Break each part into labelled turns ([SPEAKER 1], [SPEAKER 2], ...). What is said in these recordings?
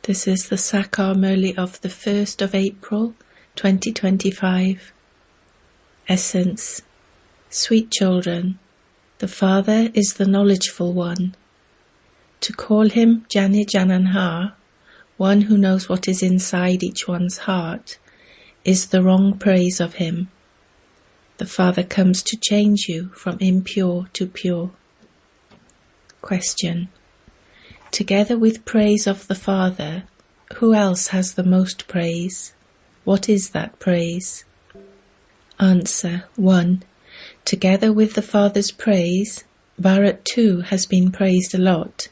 [SPEAKER 1] This is the Sakar Murli of the 1st of April, 2025. Essence. Sweet children, the Father is the knowledgeful one. To call him Jani Jananha, one who knows what is inside each one's heart, is the wrong praise of him. The Father comes to change you from impure to pure. Question. Together with praise of the Father, who else has the most praise? What is that praise? Answer. 1. Together with the Father's praise, Bharat too has been praised a lot.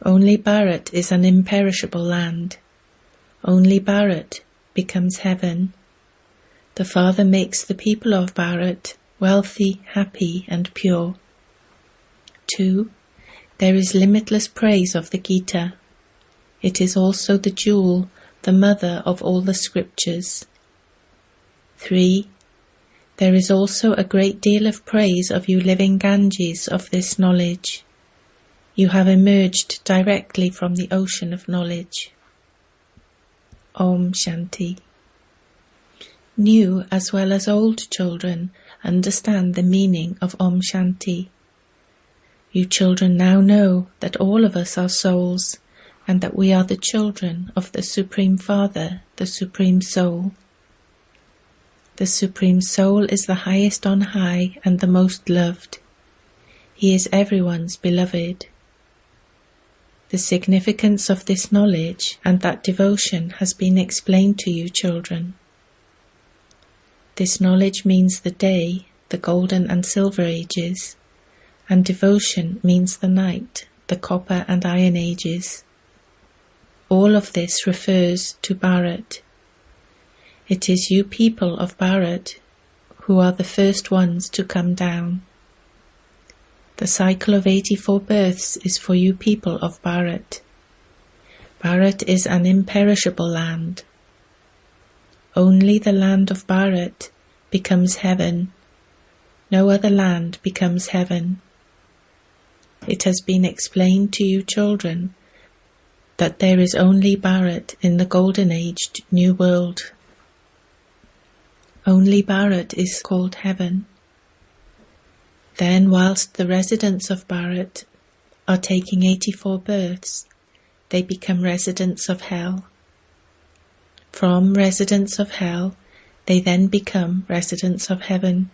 [SPEAKER 1] Only Bharat is an imperishable land. Only Bharat becomes heaven. The Father makes the people of Bharat wealthy, happy and pure. 2. There is limitless praise of the Gita. It is also the jewel, the mother of all the scriptures. 3. There is also a great deal of praise of you living Ganges of this knowledge. You have emerged directly from the ocean of knowledge. Om Shanti. New as well as old children understand the meaning of Om Shanti. You children now know that all of us are souls and that we are the children of the Supreme Father, the Supreme Soul. The Supreme Soul is the highest on high and the most loved. He is everyone's beloved. The significance of this knowledge and that devotion has been explained to you children. This knowledge means the day, the golden and silver ages, and devotion means the night, the copper and iron ages. All of this refers to Bharat. It is you people of Bharat who are the first ones to come down. The cycle of 84 births is for you people of Bharat. Bharat is an imperishable land. Only the land of Bharat becomes heaven. No other land becomes heaven. It has been explained to you children that there is only Bharat in the golden aged new world. Only Bharat is called heaven. Then whilst the residents of Bharat are taking 84 births, they become residents of hell. From residents of hell, they then become residents of heaven.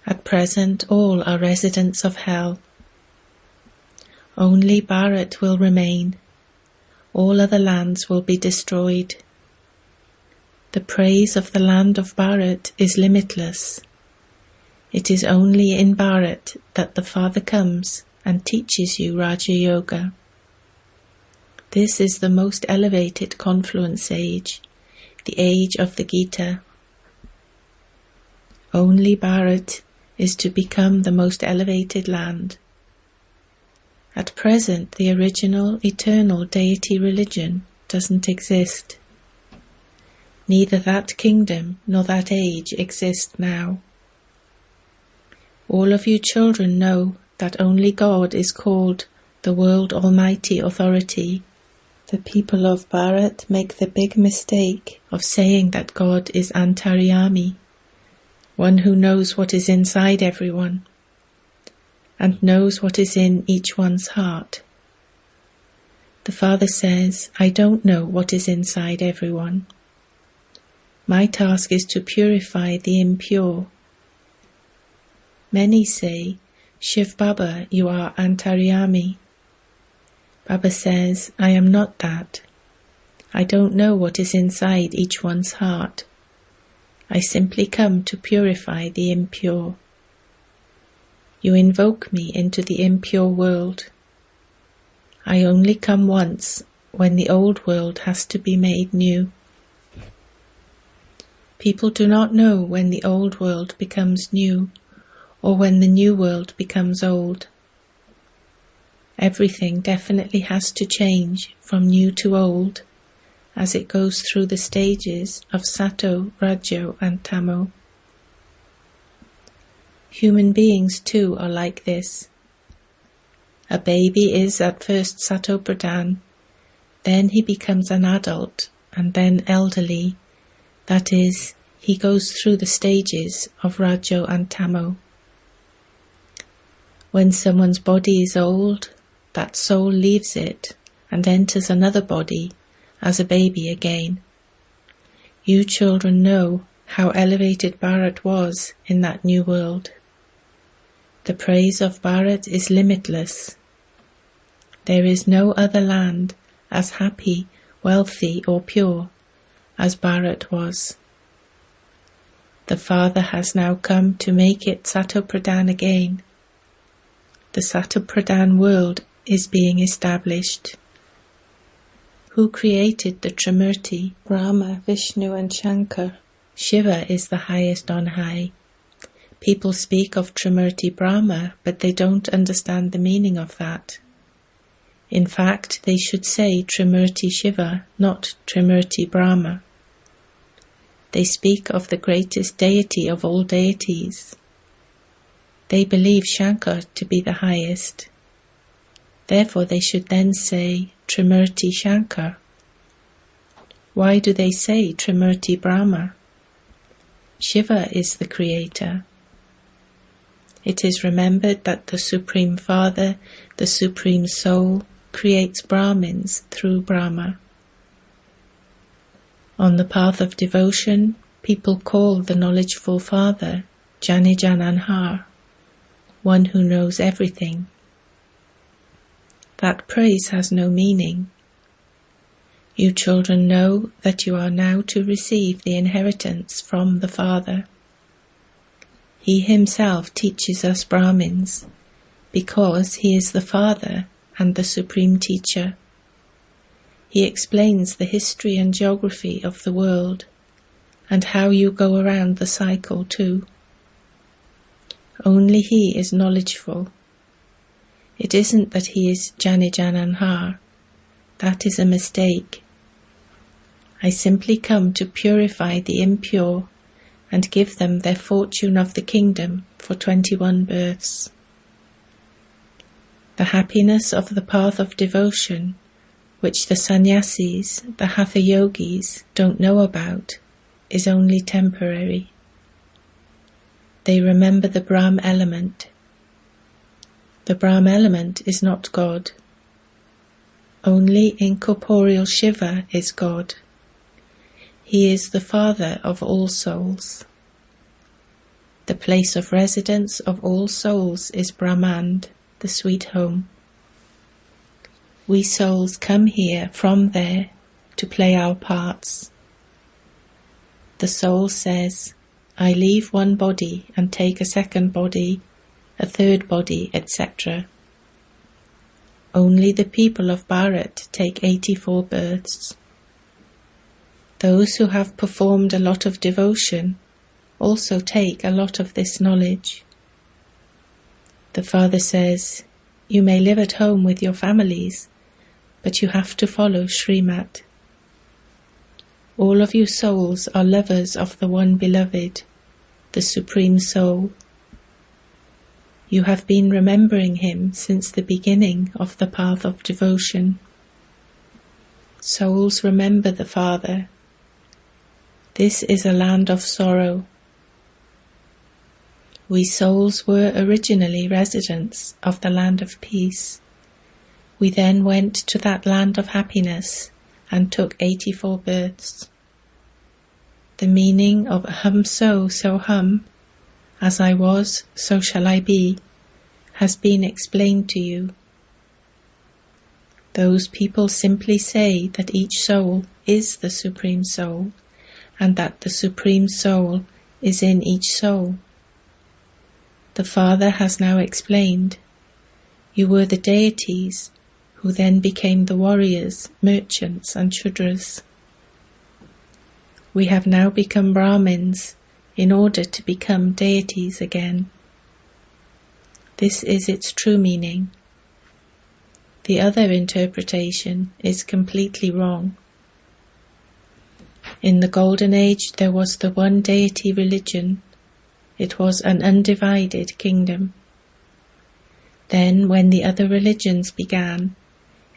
[SPEAKER 1] At present all are residents of hell. Only Bharat will remain. All other lands will be destroyed. The praise of the land of Bharat is limitless. It is only in Bharat that the Father comes and teaches you Raja Yoga. This is the most elevated confluence age, the age of the Gita. Only Bharat is to become the most elevated land. At present, the original, eternal deity religion doesn't exist. Neither that kingdom nor that age exist now. All of you children know that only God is called the World Almighty Authority. The people of Bharat make the big mistake of saying that God is Antaryami, one who knows what is inside everyone, and knows what is in each one's heart. The Father says, I don't know what is inside everyone. My task is to purify the impure. Many say, Shivbaba, you are Antaryami. Baba says, I am not that. I don't know what is inside each one's heart. I simply come to purify the impure. You invoke me into the impure world. I only come once when the old world has to be made new. People do not know when the old world becomes new or when the new world becomes old. Everything definitely has to change from new to old as it goes through the stages of Sato, Rajo and Tamo. Human beings too are like this. A baby is at first Sato Pradhan, Then he becomes an adult and then elderly. That is, he goes through the stages of Rajo and Tamo. When someone's body is old, that soul leaves it and enters another body as a baby again. You children know how elevated Bharat was in that new world. The praise of Bharat is limitless. There is no other land as happy, wealthy or pure as Bharat was. The Father has now come to make it Satopradhan again. The Satopradhan world is being established. Who created the Trimurti, Brahma, Vishnu and Shankar? Shiva is the highest on high. People speak of Trimurti Brahma, but they don't understand the meaning of that. In fact, they should say Trimurti Shiva, not Trimurti Brahma. They speak of the greatest deity of all deities. They believe Shankar to be the highest. Therefore they should then say Trimurti Shankar. Why do they say Trimurti Brahma? Shiva is the creator. It is remembered that the Supreme Father, the Supreme Soul, creates Brahmins through Brahma. On the path of devotion, people call the knowledgeful Father Jani-Jananhar, one who knows everything. That praise has no meaning. You children know that you are now to receive the inheritance from the Father. He himself teaches us Brahmins, because he is the Father and the Supreme Teacher. He explains the history and geography of the world, and how you go around the cycle too. Only he is knowledgeful. It isn't that he is Jani-Jananhar. That is a mistake. I simply come to purify the impure and give them their fortune of the kingdom for 21 births. The happiness of the path of devotion, which the sannyasis, the hatha yogis, don't know about, is only temporary. They remember the Brahm element. The Brahm element is not God. Only incorporeal Shiva is God. He is the Father of all souls. The place of residence of all souls is Brahmand, the sweet home. We souls come here from there to play our parts. The soul says, I leave one body and take a second body, a third body, etc. Only the people of Bharat take 84 births. Those who have performed a lot of devotion also take a lot of this knowledge. The Father says, you may live at home with your families, but you have to follow Srimat. All of you souls are lovers of the One Beloved, the Supreme Soul. You have been remembering him since the beginning of the path of devotion. Souls remember the Father. This is a land of sorrow. We souls were originally residents of the land of peace. We then went to that land of happiness and took 84 births. The meaning of hum so hum, as I was, so shall I be, has been explained to you. Those people simply say that each soul is the Supreme Soul, and that the Supreme Soul is in each soul. The Father has now explained, you were the deities, who then became the warriors, merchants and Shudras. We have now become Brahmins in order to become deities again. This is its true meaning. The other interpretation is completely wrong. In the Golden Age there was the one deity religion. It was an undivided kingdom. Then when the other religions began,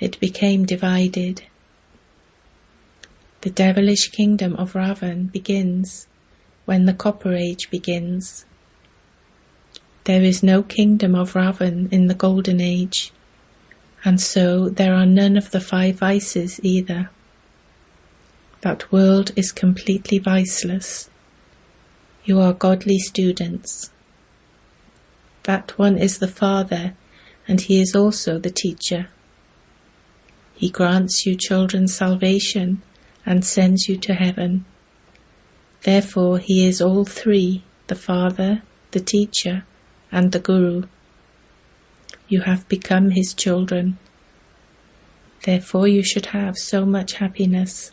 [SPEAKER 1] it became divided. The devilish kingdom of Ravan begins when the Copper Age begins. There is no kingdom of Ravan in the Golden Age, and so there are none of the 5 vices either. That world is completely viceless. You are godly students. That one is the Father, and he is also the teacher. He grants you children's salvation and sends you to heaven. Therefore he is all 3, the Father, the teacher, and the Guru. You have become his children. Therefore you should have so much happiness.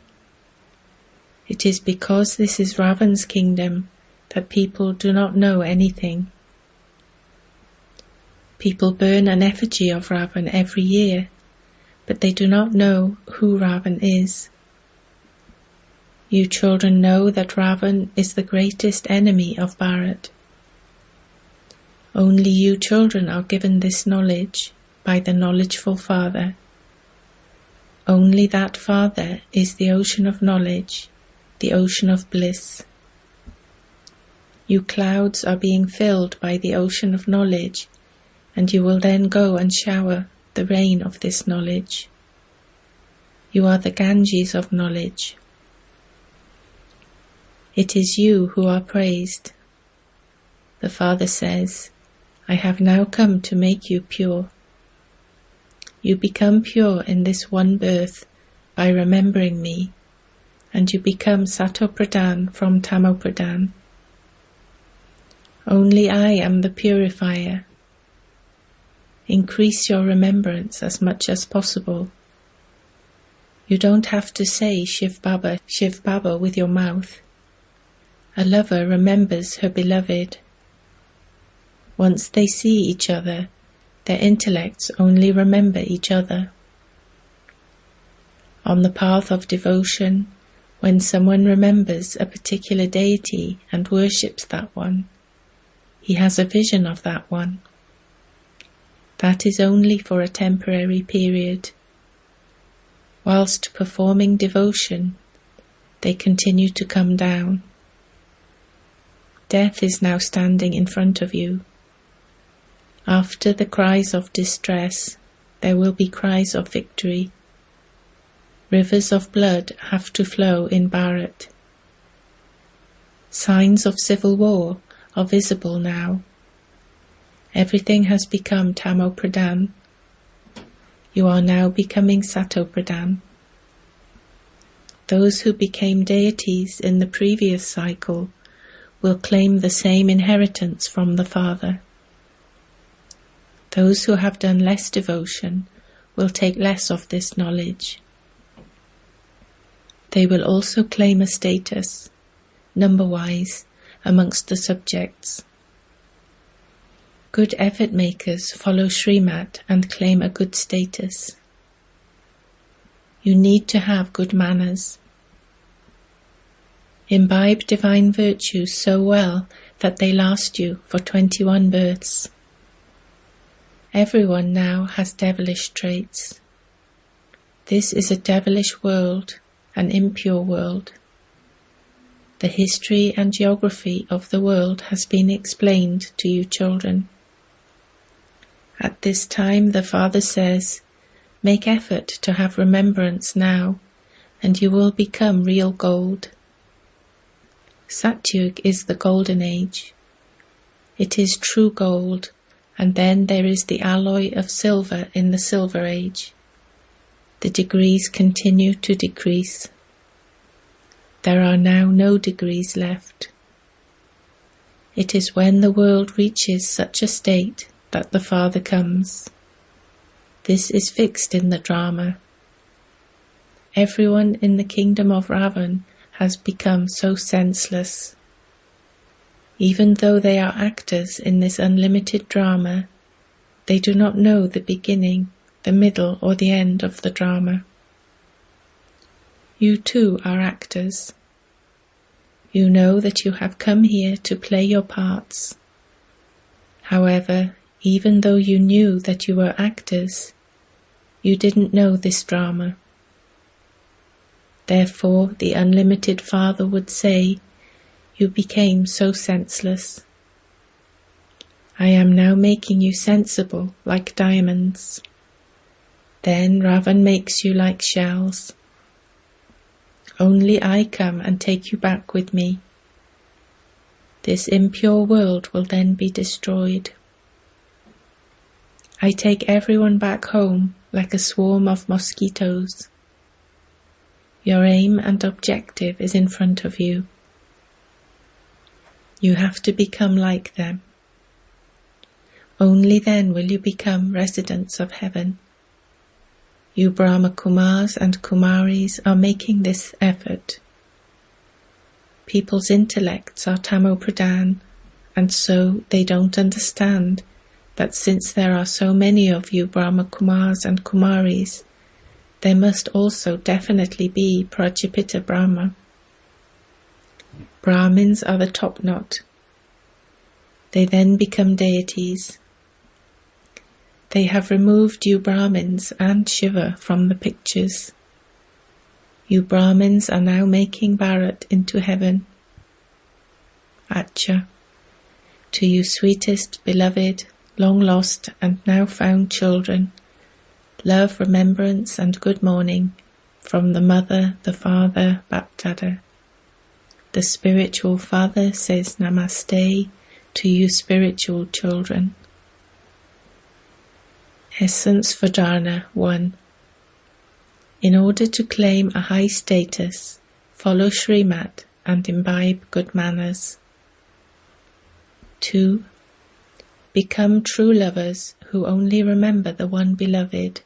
[SPEAKER 1] It is because this is Ravan's kingdom that people do not know anything. People burn an effigy of Ravan every year, but they do not know who Ravan is. You children know that Ravan is the greatest enemy of Bharat. Only you children are given this knowledge by the knowledgeful Father. Only that Father is the ocean of knowledge, the ocean of bliss. You clouds are being filled by the ocean of knowledge, and you will then go and shower the rain of this knowledge. You are the Ganges of knowledge. It is you who are praised. The Father says, I have now come to make you pure. You become pure in this one birth by remembering me, and you become Satopradhan from Tamopradhan. Only I am the purifier. Increase your remembrance as much as possible. You don't have to say shivbaba, shivbaba with your mouth. A lover remembers her beloved. Once they see each other, their intellects only remember each other. On the path of devotion, when someone remembers a particular deity and worships that one, he has a vision of that one. That is only for a temporary period. Whilst performing devotion, they continue to come down. Death is now standing in front of you. After the cries of distress, there will be cries of victory. Rivers of blood have to flow in Bharat. Signs of civil war are visible now. Everything has become Tamopradhan. You are now becoming Satopradhan. Those who became deities in the previous cycle will claim the same inheritance from the Father. Those who have done less devotion will take less of this knowledge. They will also claim a status, number-wise, amongst the subjects. Good effort makers follow Srimad and claim a good status. You need to have good manners. Imbibe divine virtues so well that they last you for 21 births. Everyone now has devilish traits. This is a devilish world, an impure world. The history and geography of the world has been explained to you children. At this time the Father says, make effort to have remembrance now, and you will become real gold. Satyug is the golden age. It is true gold, and then there is the alloy of silver in the silver age. The degrees continue to decrease. There are now no degrees left. It is when the world reaches such a state that the Father comes. This is fixed in the drama. Everyone in the kingdom of Ravan has become so senseless. Even though they are actors in this unlimited drama, they do not know the beginning, the middle, or the end of the drama. You too are actors. You know that you have come here to play your parts. However, even though you knew that you were actors, you didn't know this drama. Therefore the unlimited Father would say, "You became so senseless. I am now making you sensible like diamonds." Then Ravan makes you like shells. Only I come and take you back with me. This impure world will then be destroyed. I take everyone back home like a swarm of mosquitoes. Your aim and objective is in front of you. You have to become like them. Only then will you become residents of heaven. You Brahma Kumars and Kumaris are making this effort. People's intellects are tamo-pradhan, and so they don't understand that since there are so many of you Brahma Kumars and Kumaris, there must also definitely be Prajapita Brahma. Brahmins are the top knot. They then become deities. They have removed you Brahmins and Shiva from the pictures. You Brahmins are now making Bharat into heaven. Acha, to you sweetest, beloved, long lost and now found children, love, remembrance and good morning from the Mother, the Father, BapDada. The spiritual Father says Namaste to you spiritual children. Essence for Dharana 1. In order to claim a high status, follow Srimad and imbibe good manners. 2. Become true lovers who only remember the one beloved.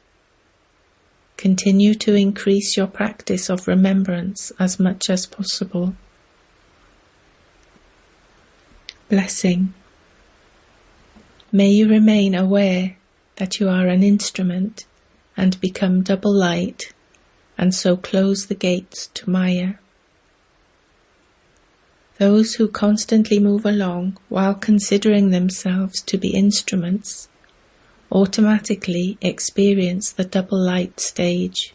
[SPEAKER 1] Continue to increase your practice of remembrance as much as possible. Blessing. May you remain aware that you are an instrument and become double light, and so close the gates to Maya. Those who constantly move along while considering themselves to be instruments automatically experience the double light stage.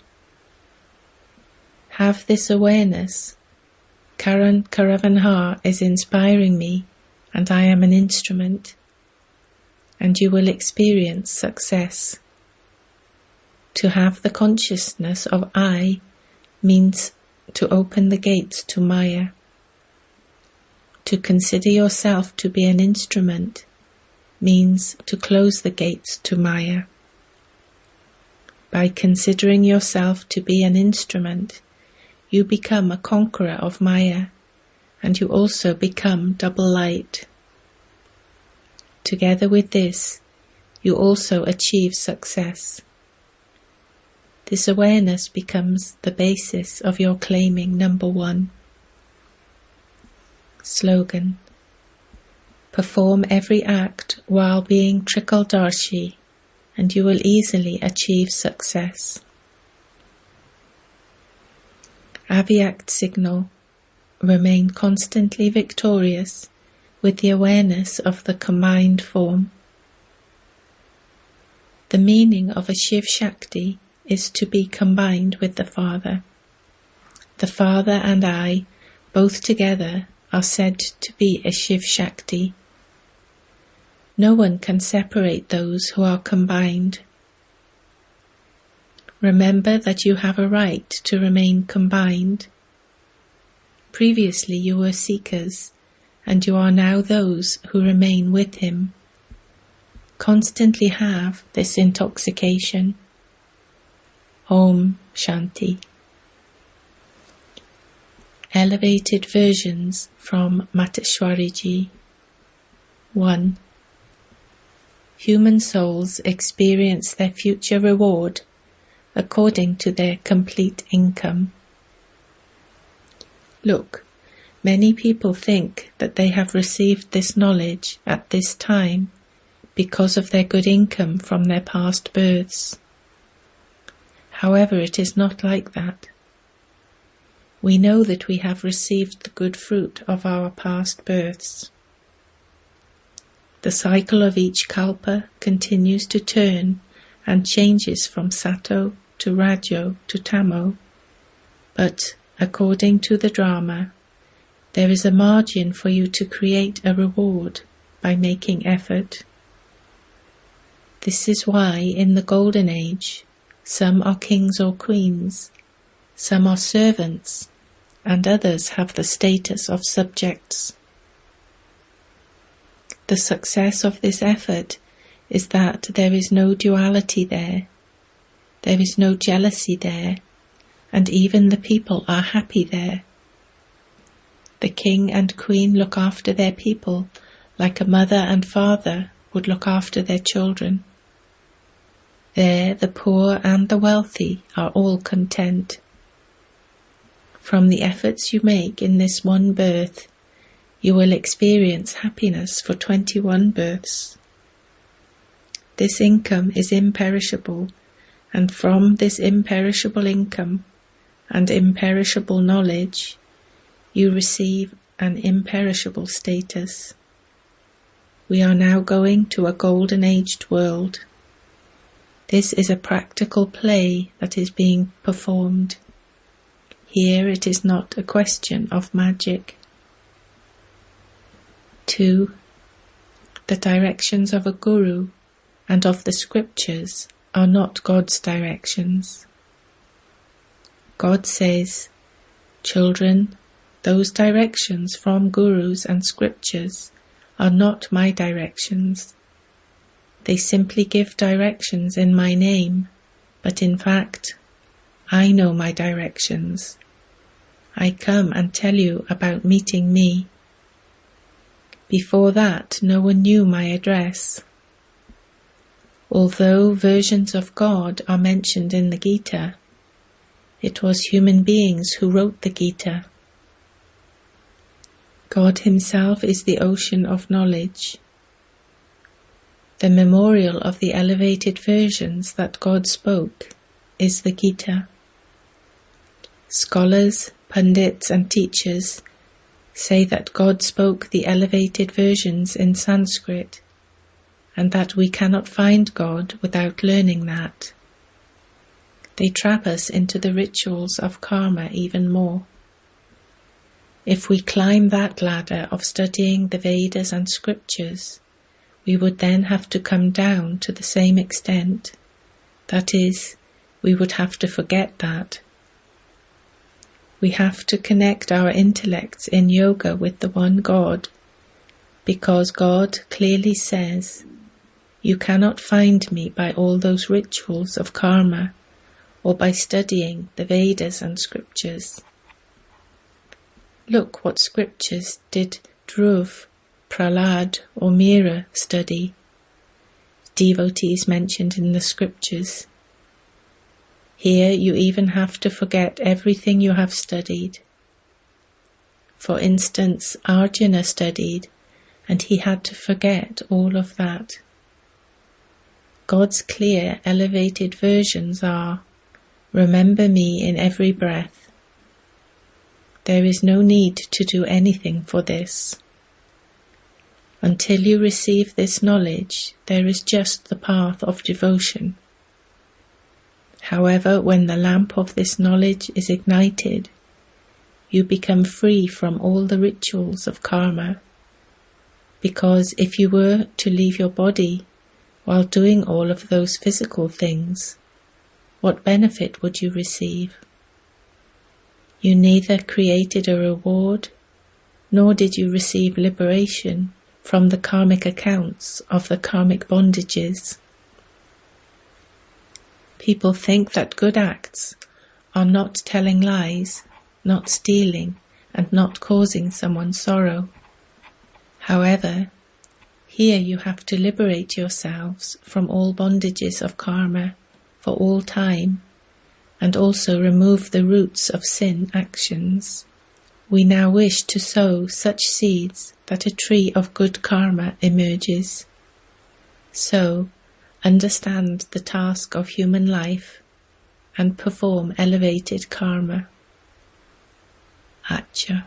[SPEAKER 1] Have this awareness. Karan Karavanha is inspiring me and I am an instrument, and you will experience success. To have the consciousness of I means to open the gates to Maya. To consider yourself to be an instrument means to close the gates to Maya. By considering yourself to be an instrument, you become a conqueror of Maya, and you also become double light. Together with this, you also achieve success. This awareness becomes the basis of your claiming number 1. Slogan. Perform every act while being Trikaldarshi, and you will easily achieve success. Avyakt signal. Remain constantly victorious with the awareness of the combined form. The meaning of a Shiv Shakti is to be combined with the Father. The Father and I, both together, are said to be a Shiv Shakti. No one can separate those who are combined. Remember that you have a right to remain combined. Previously you were seekers, and you are now those who remain with him. Constantly have this intoxication. Om Shanti. Elevated versions from Mateshwariji. 1. Human souls experience their future reward according to their complete income. Look, many people think that they have received this knowledge at this time because of their good income from their past births. However, it is not like that. We know that we have received the good fruit of our past births. The cycle of each kalpa continues to turn and changes from sato to rajo to tamo, but according to the drama, there is a margin for you to create a reward by making effort. This is why in the Golden Age, some are kings or queens, some are servants, and others have the status of subjects. The success of this effort is that there is no duality there is no jealousy there, and even the people are happy there. The king and queen look after their people like a mother and father would look after their children. There the poor and the wealthy are all content. From the efforts you make in this one birth, you will experience happiness for 21 births. This income is imperishable, and from this imperishable income and imperishable knowledge, you receive an imperishable status. We are now going to a golden-aged world. This is a practical play that is being performed. Here it is not a question of magic. 2. The directions of a guru and of the scriptures are not God's directions. God says, "Children, those directions from gurus and scriptures are not my directions. They simply give directions in my name, but in fact, I know my directions. I come and tell you about meeting me. Before that, no one knew my address. Although versions of God are mentioned in the Gita, it was human beings who wrote the Gita. God himself is the ocean of knowledge. The memorial of the elevated versions that God spoke is the Gita. Scholars, pundits and teachers say that God spoke the elevated versions in Sanskrit, and that we cannot find God without learning that. They trap us into the rituals of karma even more. If we climb that ladder of studying the Vedas and scriptures, we would then have to come down to the same extent. That is, we would have to forget that. We have to connect our intellects in yoga with the one God, because God clearly says, "You cannot find me by all those rituals of karma or by studying the Vedas and scriptures." Look what scriptures did Dhruv, Prahlad or Mira study. Devotees mentioned in the scriptures. Here you even have to forget everything you have studied. For instance, Arjuna studied, and he had to forget all of that. God's clear, elevated versions are, "Remember me in every breath." There is no need to do anything for this. Until you receive this knowledge, there is just the path of devotion. However, when the lamp of this knowledge is ignited, you become free from all the rituals of karma. Because if you were to leave your body while doing all of those physical things, what benefit would you receive? You neither created a reward, nor did you receive liberation from the karmic accounts of the karmic bondages. People think that good acts are not telling lies, not stealing, and not causing someone sorrow. However, here you have to liberate yourselves from all bondages of karma for all time, and also remove the roots of sin actions. We now wish to sow such seeds that a tree of good karma emerges. So, understand the task of human life and perform elevated karma. Acha.